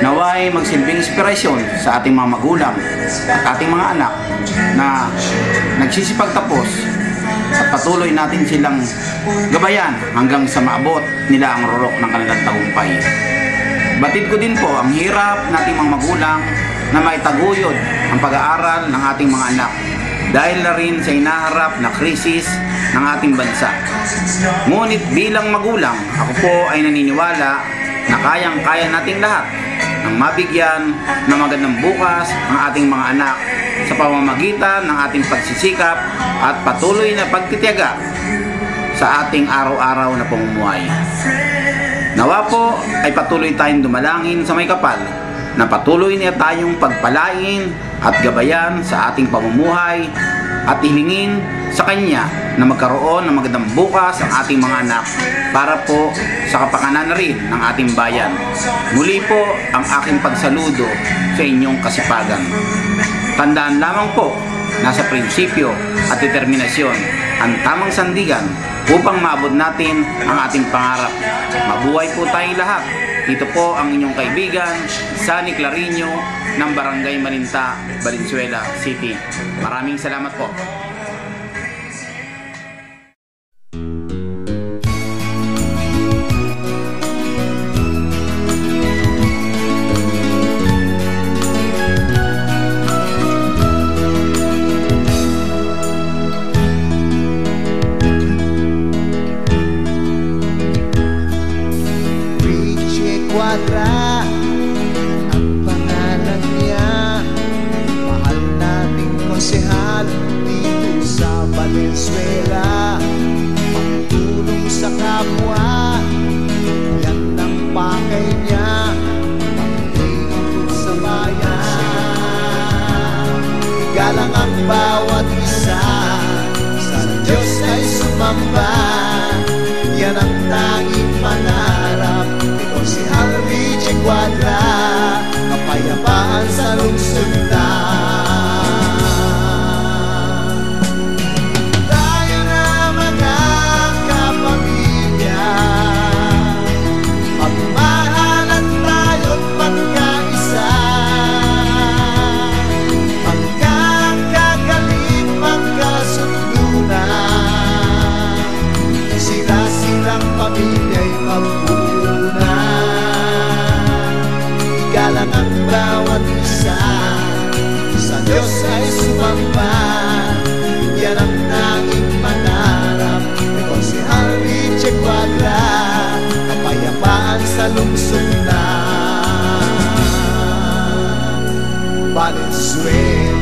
Naway magsilbing inspirasyon sa ating mga magulang at ating mga anak na nagsisipagtapos at patuloy natin silang gabayan hanggang sa maabot nila ang rurok ng kanilang tagumpay. Batid ko din po ang hirap nating mga magulang na maitaguyod ang pag-aaral ng ating mga anak dahil na rin sa inaharap na krisis ng ating bansa. Ngunit bilang magulang, ako po ay naniniwala na kayang-kaya nating lahat ng mabigyan ng magandang bukas ang ating mga anak sa pamamagitan ng ating pagsisikap at patuloy na pagtitiyaga sa ating araw-araw na pamumuhay. Nawa po ay patuloy tayong dumalangin sa may kapal na patuloy niya tayong pagpalain at gabayan sa ating pamumuhay at hilingin sa Kanya na magkaroon ng magandang bukas ang ating mga anak para po sa kapakanan na rin ng ating bayan. Muli po ang aking pagsaludo sa inyong kasipagan. Tandaan lamang po, nasa prinsipyo at determinasyon ang tamang sandigan upang maabot natin ang ating pangarap. Mabuhay po tayong lahat. Ito po ang inyong kaibigan, Sunny Clarino ng Barangay Maninta, Valenzuela City. Maraming salamat po. Quadra ang pangalan niya, mahal nating konsehal dito sa Valenzuela. Pagtulong sa kapwa, yan ang pakay niya, pag-iikot sa bayan. Igalang ang bawat isa, sa Diyos ay sumamba, yan ang tanging pangarap si Alvin Quadra, kapayapaan sa lungsod na. Tayo na mga kapamilya, magmahalan tayo't magkaisa, magkakagaling, magkasundunan, sila-silang pamilya'y magbuhay. Igalang ang bawat isa, sa Diyos ay sumamba, yan ang tanging pangarap ni Konsehal Richie Quadra, kapayapaan sa lungsod na Valenzuela.